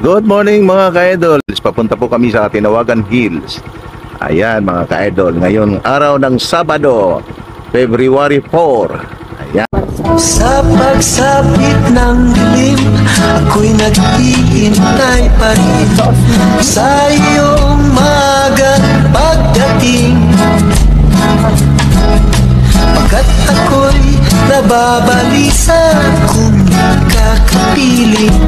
Good morning mga ka-idol. Papunta po kami sa Tinawagan Hills. Ayan mga ka-idol. Ngayon araw ng Sabado, February 4. Ayan. Sa pagsapit ng dilim, ako'y naghihintay pa rin sa iyong maagang pagdating. Pagkat ako'y nababalisa kung kakapiling.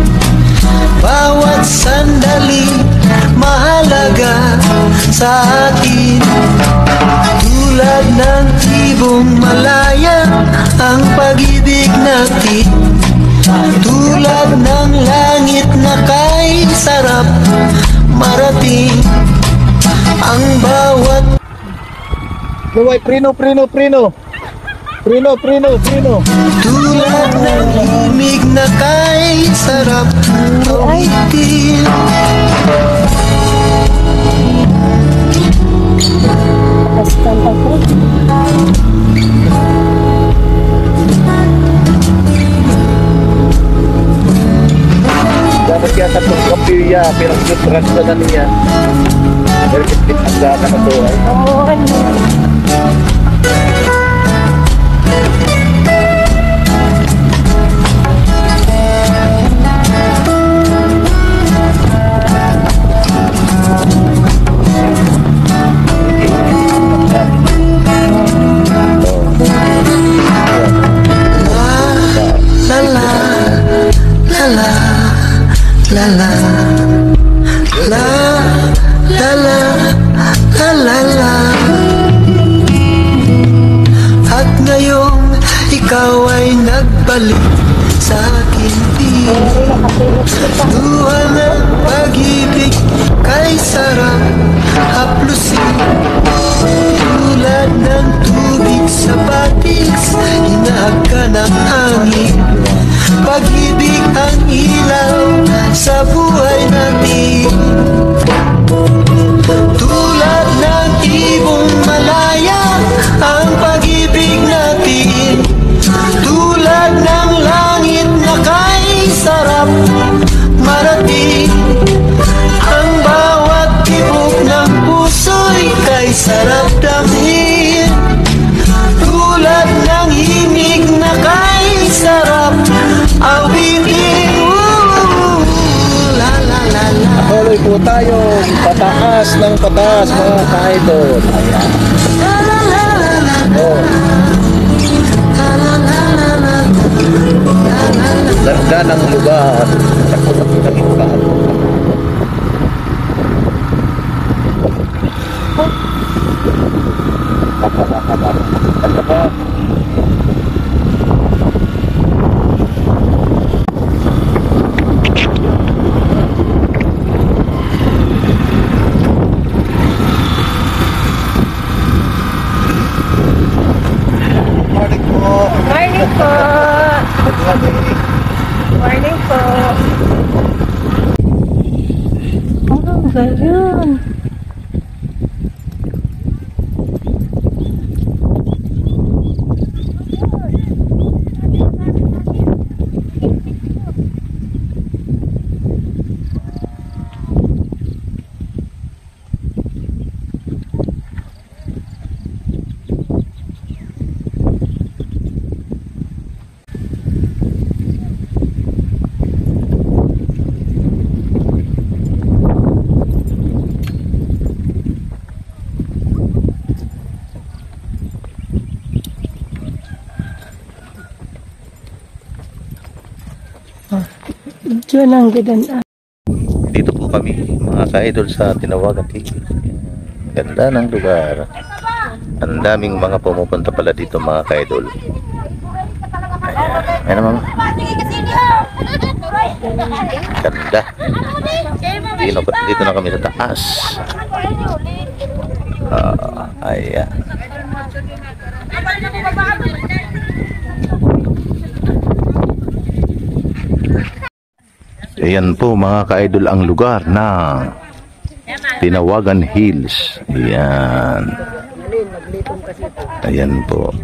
Bawat sandali mahalaga sa atin. Tulad ng ibong malaya ang pag-ibig natin. Tulad ng langit na kay sarap marating. Ang bawat Luway, prino. tulad ng himig na kay sarap awitin. Dapat yata itong kapilya, pero nagtrans na niya. Pero kitip ang gana na ito ay. La la la la la la la la. At ngayong ikaw ay nagbalik sa aking piling. Duha ng pag-ibig kay sarap haplusin. Tulad ng tubig sa batis, hinahag ka ng hangin. Pag-ibig ang ilaw sa buhay natin. Tulad ng ibong malaya ang pag-ibig natin. Tulad ng langit na kay sarap marating. Ang bawat tibok ng puso'y kay sarap damhin. Tulad ng himig na kay sarap awitin. La la la la. Patuloy po tayo pataas ng pataas mga ka-idol. Ayan. La la la la la. Oh, La la la la la. La la la. ganda ng lugar. Morning po. Morning po. Oh, ganyan. Diyan ang ganda. Dito po kami mga ka-idol sa Tinawagan Hills. Ganda ng lugar. Ang daming mga pumupunta pala dito mga ka-idol. Ayan naman. Ganda. Dito na kami sa taas. Ayan. Ayan po mga ka-idol ang lugar na Tinawagan Hills. Ayan. Ayan po.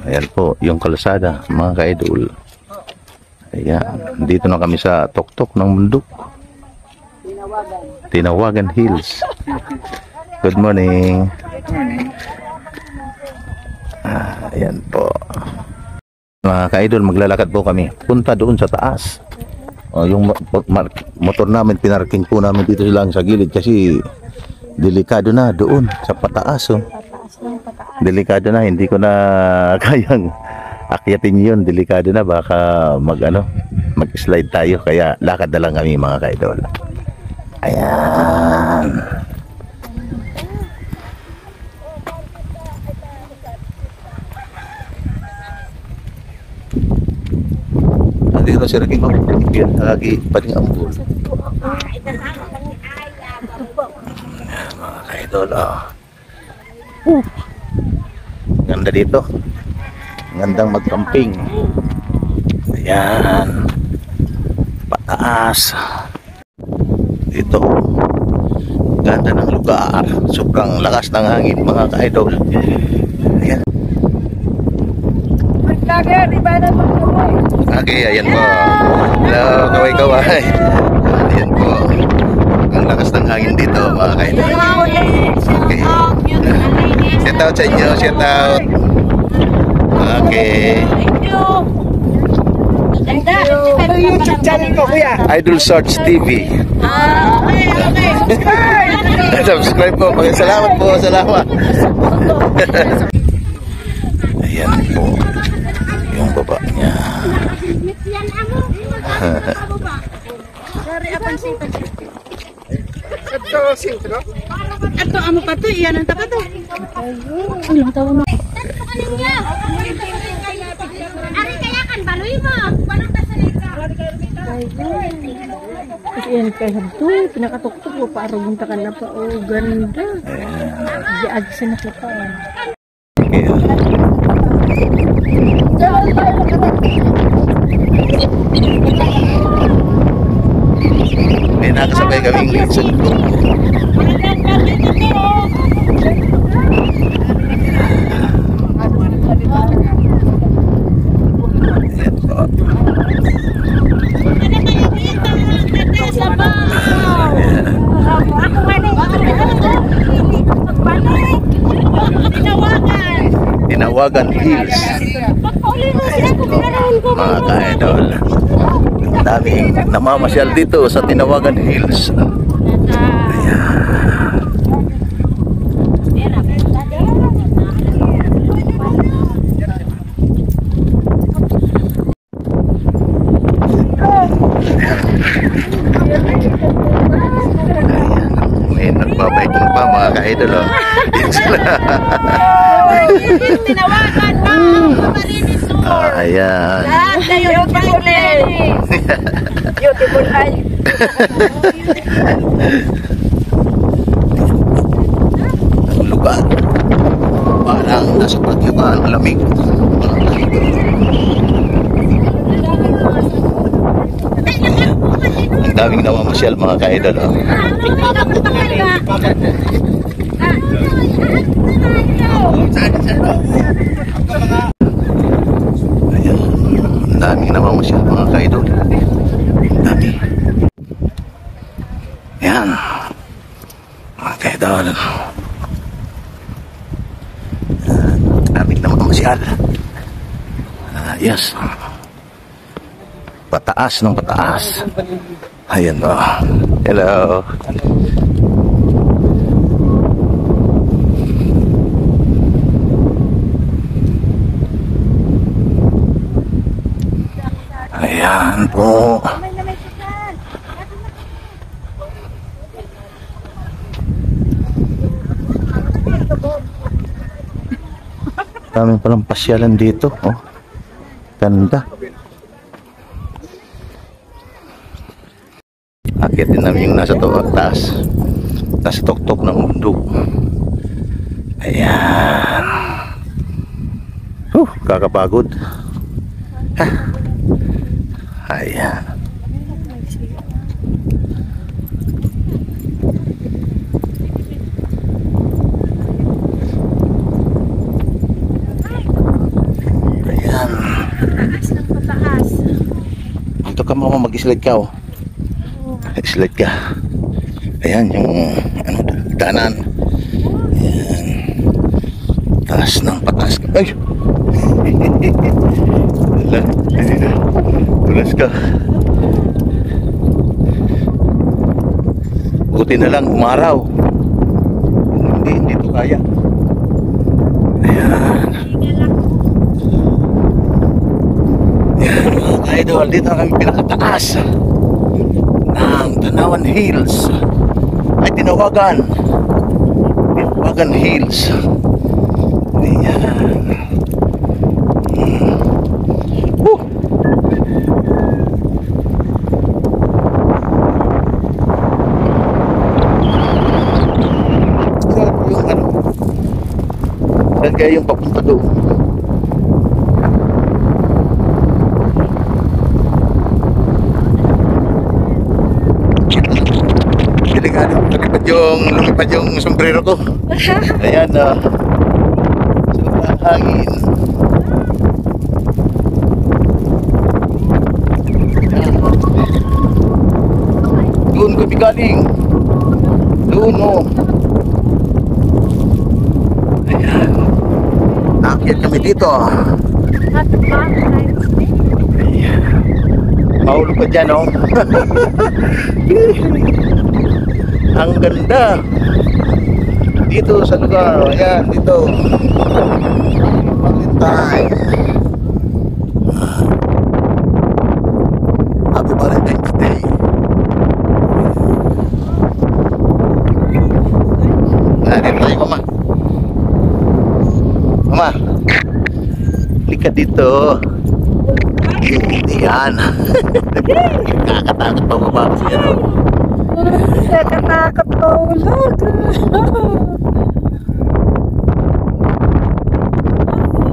Ayan po yung kalsada mga ka-idol. Ayan, dito na kami sa tuktok ng bundok. Tinawagan Hills. Good morning. Ayan po. Mga ka-idol, maglalakad po kami. Punta doon sa taas. Yung motor namin, pinarking po namin dito lang sa gilid kasi delikado na doon sa pataas. Delikado na, hindi ko na kayang akyatin yun. Delikado na, baka mag-slide tayo. Kaya lakad na lang kami mga ka-idol. Ayan. Dito si Ricky Mampian lagi paling ambul. Mga ka-idol, ganda dito. Gandang mag-camping. Ayan. Pataas. Dito. Ganda ng lugar. Sobrang lakas ng hangin mga ka-idol. Ayan. Okay, ayan po. Hello, kaway-kaway. Ayan po. Ang lakas ng hangin dito mga ka-idol. Okay. Shout out sa inyo, shout out. Okay. YouTube channel ko, kuya. Idol Search TV. Subscribe po. Salamat po, salamat. Ayan po. Yung baba niya. Ato amo pa to, iyan ang tapat to. Ilang taon na. Ari kaya kan baloy mo. Walang tasalita. Kasi yan kay Habto, pinakatuktok mo, parang bunta ka na pa. Oh, ganda. Diag sa nakita. May nakasabay kaming sa grupo. Tinawagan Hills. Mga ka-idol, daming namamasyal dito sa Tinawagan Hills. May nagbabiking pa mga ka-idol. Tinawagan mo. Marinis mo. Ayan. Lahat na beautiful eye. Beautiful eye. Ang lugar. Parang nasa Pagyaman, malamig. Ang daming namamasyal mga ka-idol. Ayan. Ang daming namamasyal mga ka-idol. Ang dami. Ayan. Mga ka-idol. Ang daming namamasyal. Yes. Pataas ng pataas. Ayan o. Hello. Ayan po. Daming palang pasyalan dito. Oh. Ganda. Akitin namin yung nasa taas. Nasa tuktok ng bundok. Ayan. Kakapagod. Ayan. Ayan. Pataas ng pataas. Dito ka mama, mag-slide ka oh. Slide ka. Ayan yung ano, danan. Ayan. Taas ng patas. Ay! Wala. Tulas ka. Buti na lang umaraw. Hindi ito kaya. Ayan. Ayan mga ka-idol, dito na kami pinakataas ng Tanawan Hills. Ay tinawagan Hills. Ayan. Woo! Saan yung ano? Saan kaya yung papunta doon? Lumipad yung sombrero ko. Ayan sobrang hangin. Doon kami galing. Doon ayan, naakyat kami dito. Ayan, mahulog pa dyan ang ganda dito sa lugar. Ayan, dito Valentine. Happy Valentine's Day. Dito tayo mama. Mama, halika dito. Yan. Kakatakot pa baba kasi Nakatakot ko ulit.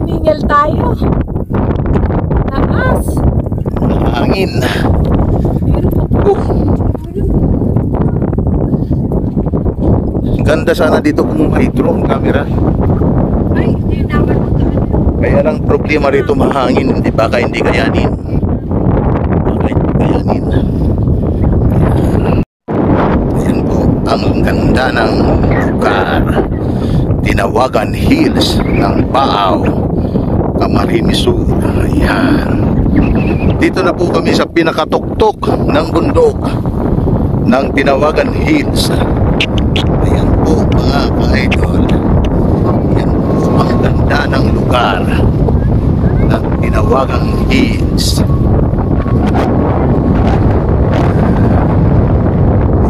Hiningal tayo. Taas. Hangin. Ganda sana dito kung may drone camera. Ay, hindi naman ito. Kaya lang problema rito mahangin. Baka hindi kayanin. Ang ganda ng lugar. Tinawagan Hills ng Baaw, Camarines Sur. Ayan. Dito na po kami sa pinakatuktok ng bundok ng Tinawagan Hills. Ayan po mga ka-idol. Ayan po ang ganda ng lugar ng Tinawagan Hills.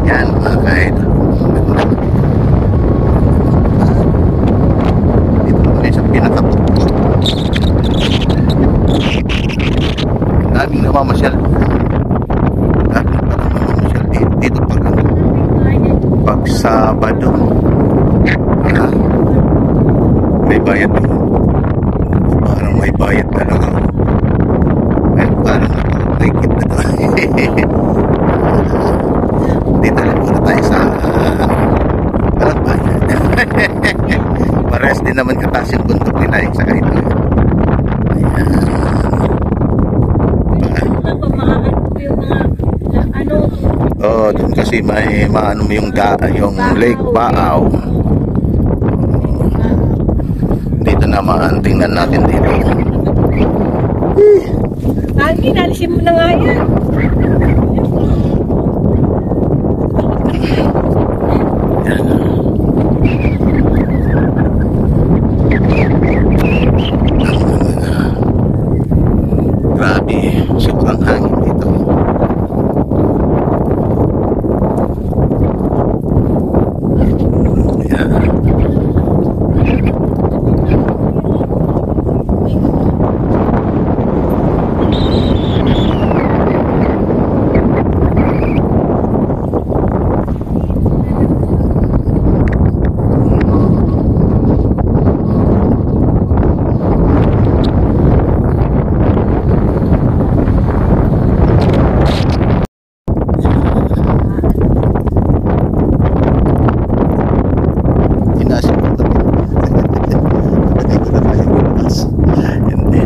Ayan mga ka-idol. Dito kami sa pinakatuktok. Daming namamasyal. Daming parang namamasyal dito pag Sabado. May bayad doon. Parang may bayad talaga. Ay, parang nakikit na doon. Dito lang muna tayo sa parang bayad. Pares din naman kataas yung bundok nila sa kahit ito. Oh, doon kasi may maano yung Lake Baaw. Dito naman tingnan natin dito. Alvin, alisin mo na nga yan. Grabe, sobrang hangin dito.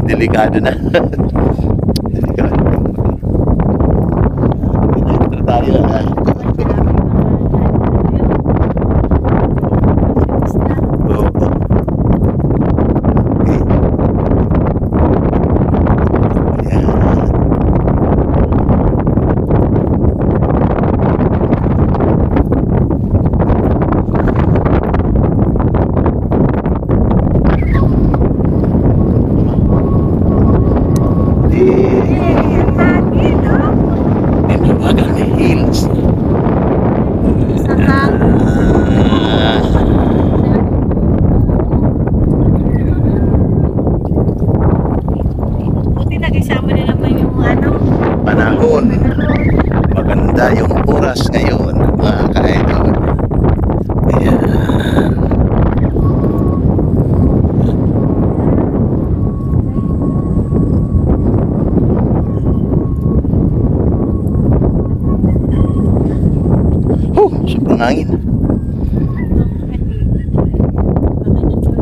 Delikado na. Delikado. hapon. Maganda yung oras ngayon, mga ka-idol. Ayan. Sobrang hangin.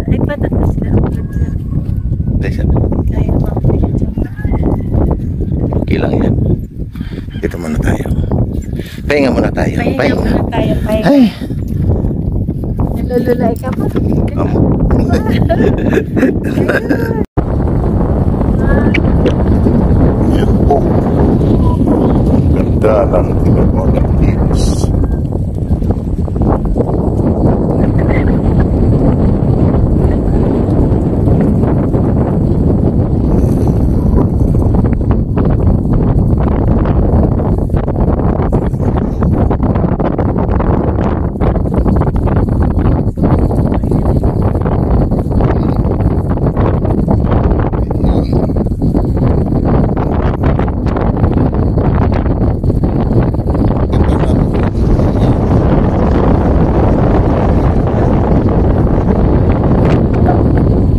Ay, patatas na. Kaya Okay lang yan. Dito muna tayo. Pahinga muna tayo. pahinga muna tayo. Pahinga. Ay. Nalululay ka pa. Yan po. Ganda ng tingnan ng hills.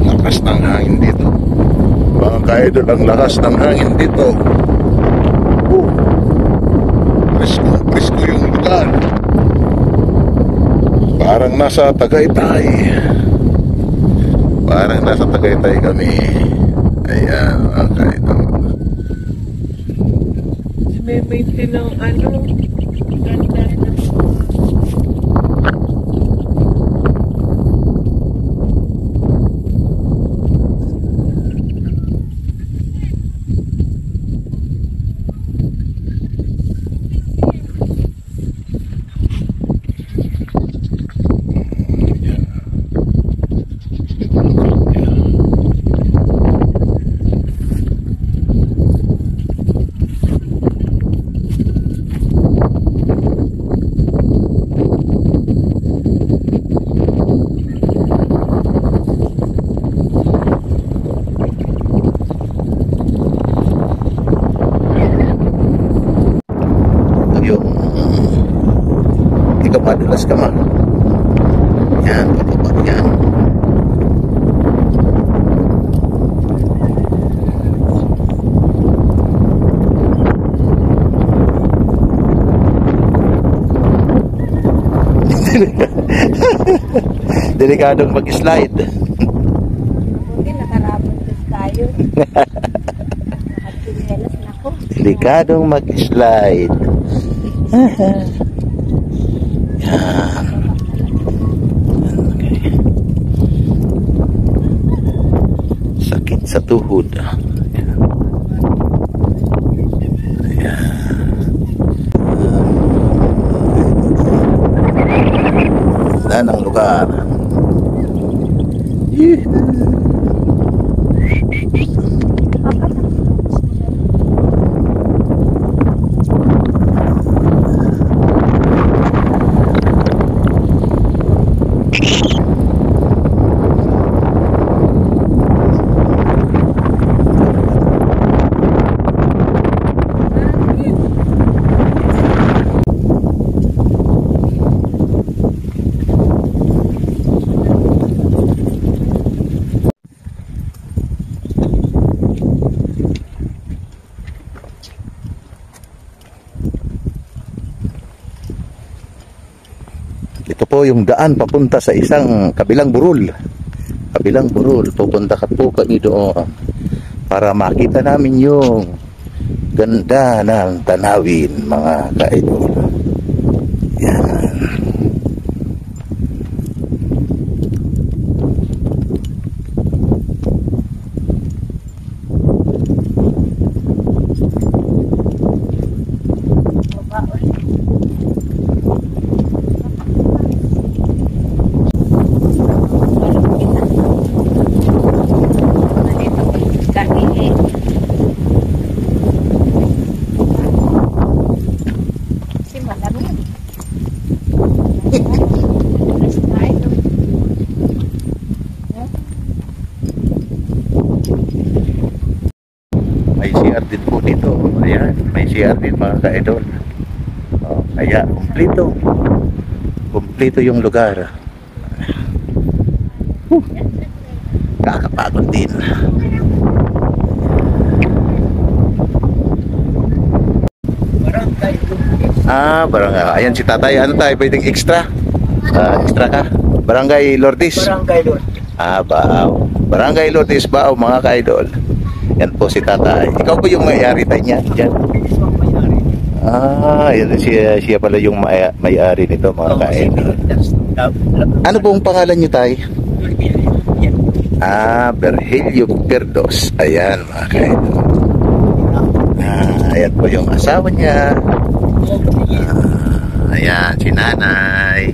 Lakas ng hangin dito. Mga ka-idol, ang lakas ng hangin dito. Presko, presko yung lugar. Parang nasa Tagaytay. Parang nasa Tagaytay kami. Ayan, mga ka-idol. May tinang ano. Ganda na. Yung ikaw madulas ka man. Yan, bababa yan. Delikadong mag-slide. Buti nakarabot tayo. Nakatinelas na ako. Delikadong mag-slide. Yan. Okay. Sakit sa tuhod. Yan. Ayan. Ganda ng lugar. Ito po yung daan papunta sa isang kabilang burol. Kabilang burol. Pupunta ka po kami doon para makita namin yung ganda ng tanawin, mga ka-idol. Yan. May CR din po dito. Ayan, may CR din mga ka-idol. Oh, kaya kumpleto. Kumpleto yung lugar. Kakapagod din. Barangay. Ayan si tatay. Ano tayo? Pwedeng extra? Extra ka? Barangay Lourdes. Barangay Lord. Barangay Lourdes ba mga ka-idol? Yan po si tatay. Ikaw po yung may-ari tayo niyan. Yan. Yan, siya pala yung may-ari nito mga ka-idol. Ano pong pangalan niyo tay? Virgilio Perdos. Ayan mga ka-idol. Ayan po yung asawa niya. Ayan si nanay.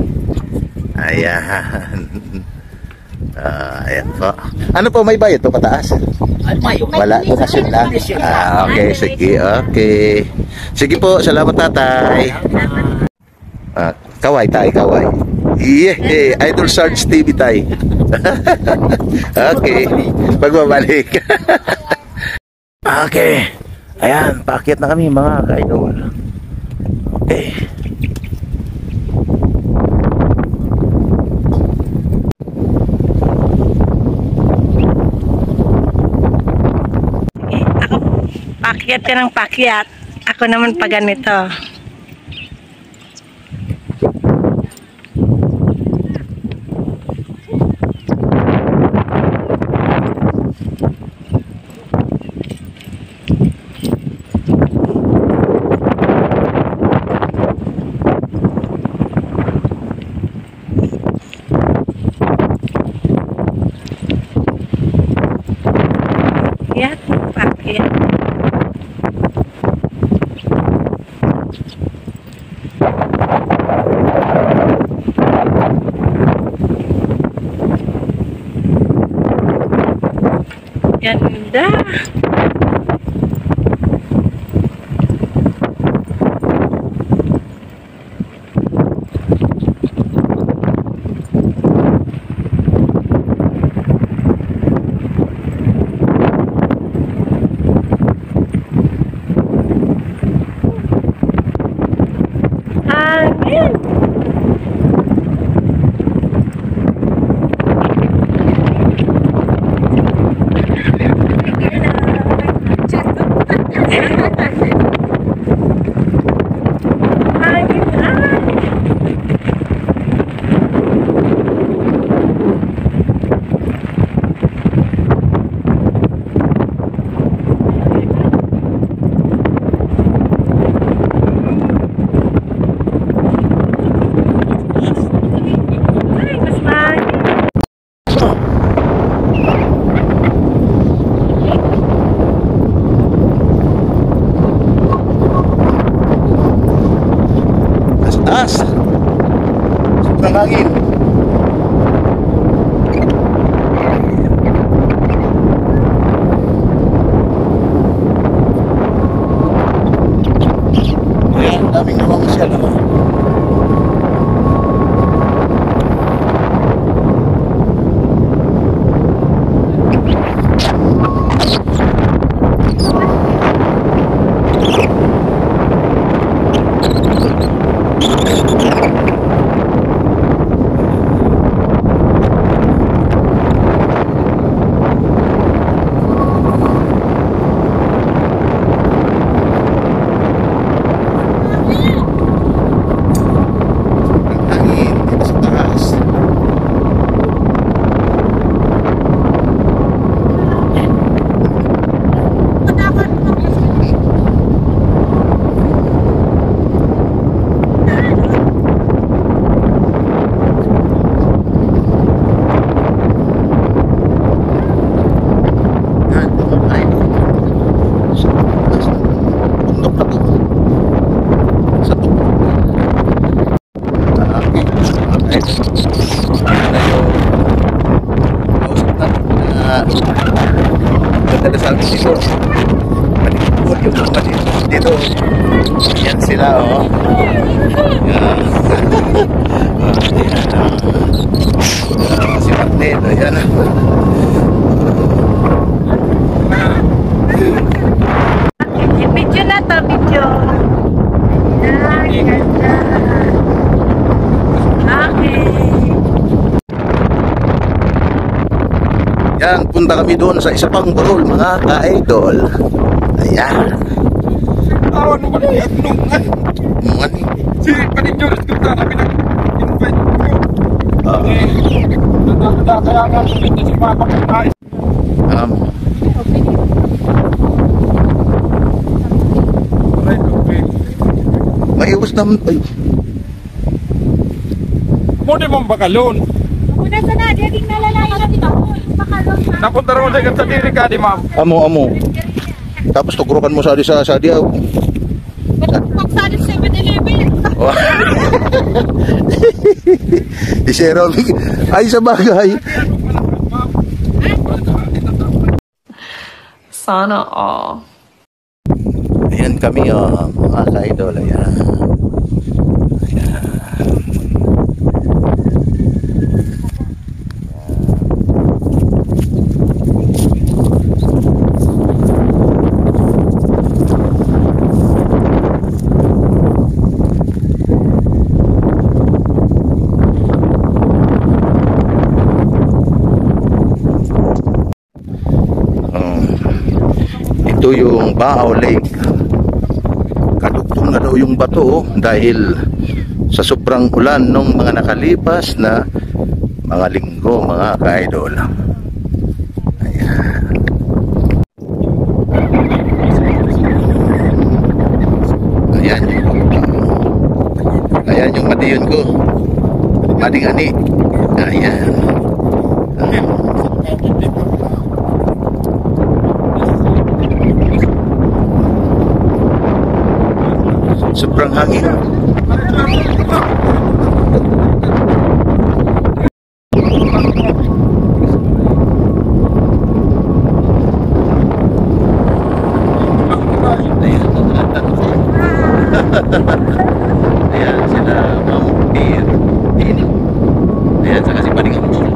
Ayan. Ayan po. Ano po may bayad po pataas? Wala, donasyon lang. Okay, sige, okay. Sige po, salamat tatay. Kaway tay, kaway. Yeah, Idol Sarge TV tay. Okay, pagbabalik. Okay. Ayan, paakyat na kami mga ka-idol. Okay. Pakyat ka ng pakyat. Ako naman pa ganito. Pakyat, pakyat. Ganda. Hangin. Taas. Sobrang hangin. Ayan, daming namamasyal. Ganda sa amin dito. Malipod yung mga dito. Yan sila, oh. Yan. Si Martin, ayan. Video na to. sa video. Ayan, ganda. Okay. Yan, punta kami doon sa isa pang burol, mga ka-idol. Ayan. Awan mo ba yan? Mga ni. Si Panigyoris ko na kami nag-invite ko. Kaya nga, si Papa Pagkain. Maiwas naman. Ay, Mo di mong bakalon. Una sa na, di ating nalalayan natin ako. Pakalong na. Napunta rin mo sa diri ka di ma'am. amo. Tapos tugrokan mo sa dia. Pagsalit 7-Eleven. Si Robby. Ay, sa bagay. Sana all. Ayan kami, mga ka-idol. Ayan. Ito yung Baaw Lake. Kadugtong na daw yung bato dahil sa sobrang ulan nung mga nakalipas na mga linggo, mga ka-idol. Ayan. Ayan yung madiyon ko. Mading ani. Ayan. Sobrang hangin. Ayan sila Ma'am Pir. Ayan saka si Paring Ambol.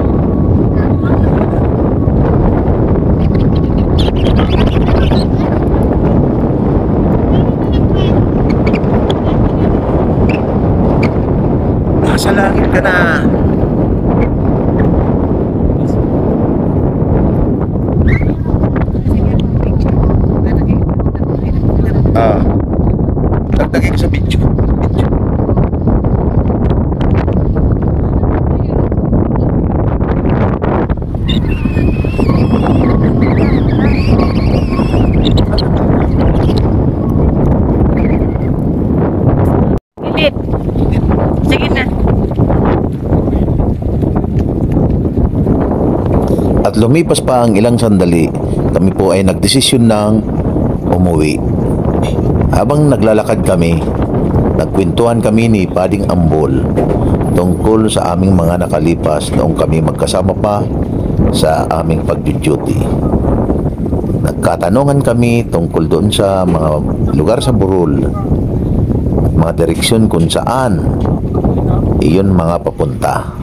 Nasa langit ka na. Dagdagin ko sa video. Pilit. Sige na. At lumipas pa ang ilang sandali, kami po ay nagdesisyon ng umuwi. Habang naglalakad kami, nagkwentuhan kami ni Pading Ambol tungkol sa aming mga nakalipas noong kami magkasama pa sa aming pag-duty. Nagkatanungan kami tungkol doon sa mga lugar sa Burol, mga direksyon kung saan iyon mga papunta.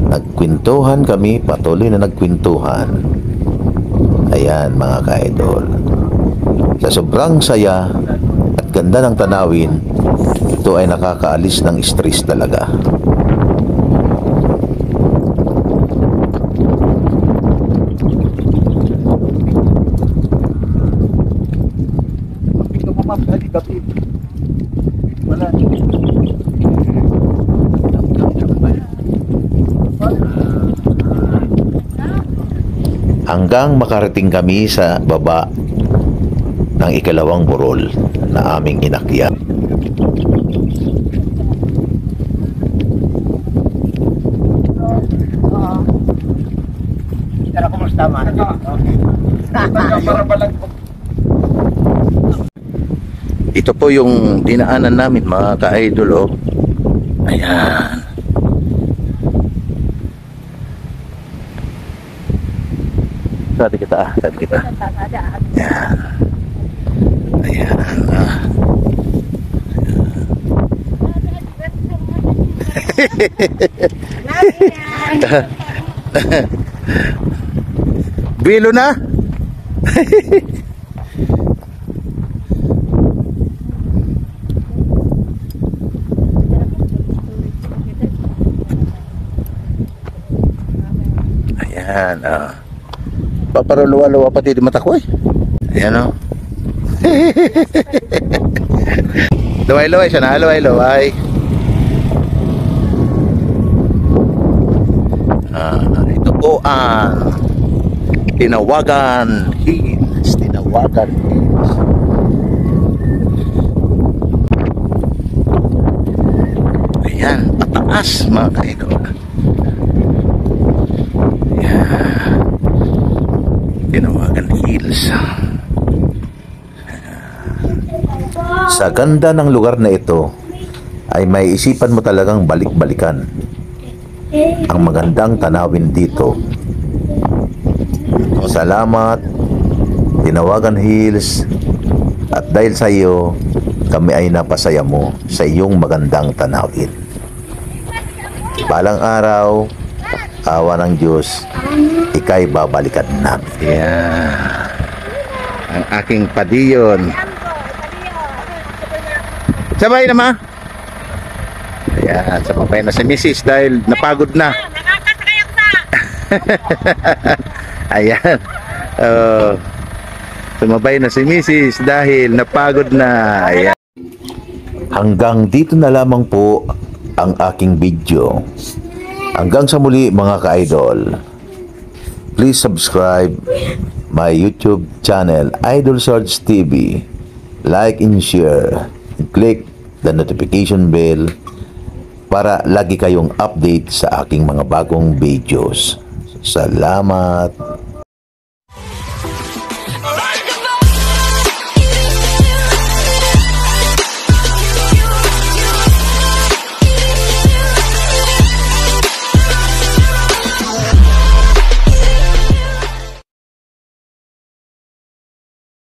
Nagkwentuhan kami, patuloy na nagkwentuhan. Ayan mga ka-idol. Sa sobrang saya at ganda ng tanawin, ito ay nakakaalis ng stress talaga. Hanggang makarating kami sa baba ng ikalawang burol na aming inakyat. Pero kumusta man? Ito po yung dinaanan namin mga ka-idol. Ayan. Sati kita. Ayan. Ayan. Bilo na. Ayan, paparuluwa-luwa pati di mata ko eh. Ayan, oh. Luway-luway siya na, luway-luway. Ito po ang Tinawagan Hills. Tinawagan Hills. Ayan, pataas mga kaidol. Ayan. Tinawagan Hills. Sa ganda ng lugar na ito, ay may isipan mo talagang balik-balikan ang magandang tanawin dito. Salamat, Tinawagan Hills, at dahil sa iyo, kami ay napasaya mo sa iyong magandang tanawin. Balang araw, awa ng Diyos, ika'y babalikan namin. Yeah. Ang aking padiyon. Sabay na ma. Ayan, sabay na si Mrs. dahil napagod na. Nakakasakay ako sa... Ayan. Sumabay na si Mrs. dahil napagod na. Ayan. Hanggang dito na lamang po ang aking video. Hanggang sa muli mga ka-idol. Please subscribe my YouTube channel, Idol Sarge TV. Like and share. And click the notification bell para lagi kayong update sa aking mga bagong videos. Salamat!